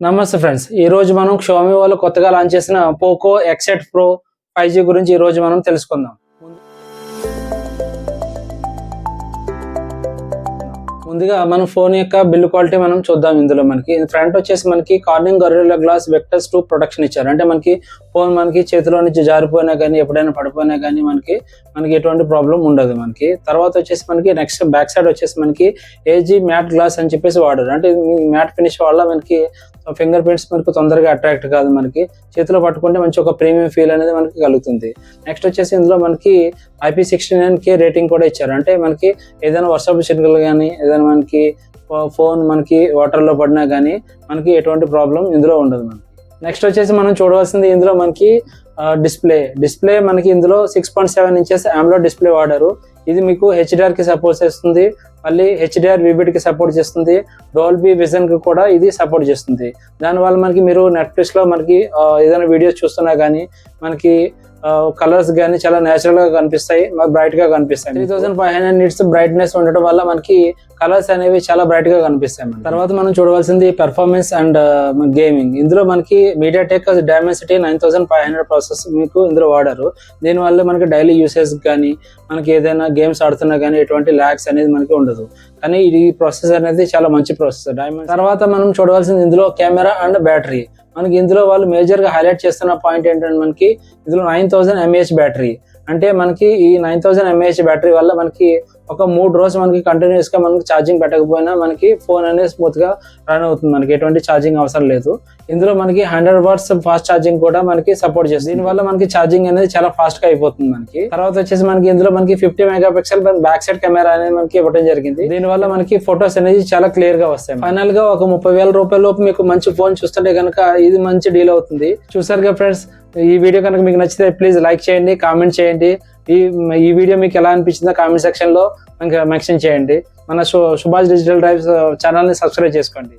నమస్తే ఫ్రెండ్స్, ఈ రోజు మనం Xiaomi వాళ్ళు కొత్తగా లాంచ్ చేసిన Poco X8 Pro 5G గురించి ఈ రోజు మనం తెలుసుకుందాం. ముందుగా మనం ఫోన్ యొక్క బిల్డ్ క్వాలిటీ మనం చూద్దాం. ఇందులో మనకి ఫ్రంట్ వచ్చేసి మనకి Corning Gorilla Glass Victus 2 protection ఇచ్చారు. అంటే మనకి ఫోన్ మనకి చేతిలో నుంచి జారిపోయినా కానీ ఎప్పుడైనా పడిపోయినా కానీ మనకి ఎటువంటి ప్రాబ్లం ఉండదు. మనకి తర్వాత వచ్చేసి మనకి నెక్స్ట్ బ్యాక్ సైడ్ వచ్చేసి మనకి ఏజీ మ్యాట్ గ్లాస్ అని చెప్పేసి వాడారు. అంటే మ్యాట్ ఫినిష్ వల్ల మనకి ఫింగర్ ప్రింట్స్ మనకు తొందరగా అట్రాక్ట్ కాదు. మనకి చేతిలో పట్టుకుంటే మంచి ఒక ప్రీమియం ఫీల్ అనేది మనకి కలుగుతుంది. నెక్స్ట్ వచ్చేసి ఇందులో మనకి IP69K రేటింగ్ కూడా ఇచ్చారు. అంటే మనకి ఏదైనా వర్షపు చినుకులు కానీ ఏదైనా మనకి ఫోన్ మనకి వాటర్లో పడినా కానీ మనకి ఎటువంటి ప్రాబ్లం ఇందులో ఉండదు. మనకి నెక్స్ట్ వచ్చేసి మనం చూడవలసింది ఇందులో మనకి డిస్ప్లే మనకి ఇందులో 6.7 ఇంచెస్ AMOLED డిస్ప్లే వాడారు. ఇది మీకు HDR కి సపోర్ట్ చేస్తుంది, మళ్ళీ HDR VBD కి సపోర్ట్ చేస్తుంది, డాల్బీ విజన్ కి కూడా ఇది సపోర్ట్ చేస్తుంది. దానివల్ల మనకి మీరు నెట్ఫ్లిక్స్ లో మనకి ఏదైనా వీడియోస్ చూస్తున్నా కానీ మనకి కలర్స్ కానీ చాలా నేచురల్ గా కనిపిస్తాయి, బ్రైట్ గా కనిపిస్తాయి. 3500 నిట్స్ బ్రైట్నెస్ ఉండటం వల్ల మనకి కలర్స్ అనేవి చాలా బ్రైట్ గా కనిపిస్తాయి. తర్వాత మనం చూడవలసింది పెర్ఫార్మెన్స్ అండ్ గేమింగ్. ఇందులో మనకి MediaTek Dimensity 9500 ప్రాసెస్ మీకు ఇందులో వాడారు. దీనివల్ల మనకి డైలీ యూసేజ్ కానీ మనకి ఏదైనా గేమ్స్ ఆడుతున్నా కానీ ఎటువంటి ల్యాగ్స్ అనేది మనకి ఉండదు. కానీ ఈ ప్రాసెస్ అనేది చాలా మంచి ప్రాసెస్. తర్వాత మనం చూడవలసింది ఇందులో కెమెరా అండ్ బ్యాటరీ. మనకి ఇందులో వాళ్ళు మేజర్ గా హైలైట్ చేస్తున్న పాయింట్ ఏంటంటే మనకి ఇందులో 9000 mAh బ్యాటరీ. అంటే మనకి ఈ 9000 mAh బ్యాటరీ వల్ల మనకి ఒక 3 రోజులు మనకి కంటిన్యూస్ గా మనకి ఛార్జింగ్ పెట్టకపోయినా మనకి ఫోన్ అనేది స్మూత్ గా రన్ అవుతుంది. మనకి ఎటువంటి ఛార్జింగ్ అవసరం లేదు. ఇందులో మనకి 100 వాట్స్ ఫాస్ట్ ఛార్జింగ్ కూడా మనకి సపోర్ట్ చేస్తుంది. దీనివల్ల మనకి ఛార్జింగ్ అనేది చాలా ఫాస్ట్ గా అయిపోతుంది. మనకి తర్వాత వచ్చేసి మనకి ఇందులో మనకి 50 మెగాపిక్సెల్ బ్యాక్ సైడ్ కెమెరా అనేది మనకి ఇవ్వడం జరిగింది. దీనివల్ల మనకి ఫొటోస్ అనేది చాలా క్లియర్ గా వస్తాయి. ఫైనల్ గా ఒక 30,000 రూపాయల లోపు మీకు మంచి ఫోన్ చూస్తుంటే కనుక ఇది మంచి డీల్ అవుతుంది. చూసారుగా ఫ్రెండ్స్, ఈ వీడియో కనుక మీకు నచ్చితే ప్లీజ్ లైక్ చేయండి, కామెంట్ చేయండి. ఈ వీడియో మీకు ఎలా అనిపించిందో కామెంట్ సెక్షన్ లో మెన్షన్ చేయండి. మన సుభాష్ డిజిటల్ డ్రైవ్స్ ఛానల్ ని సబ్స్క్రైబ్ చేసుకోండి.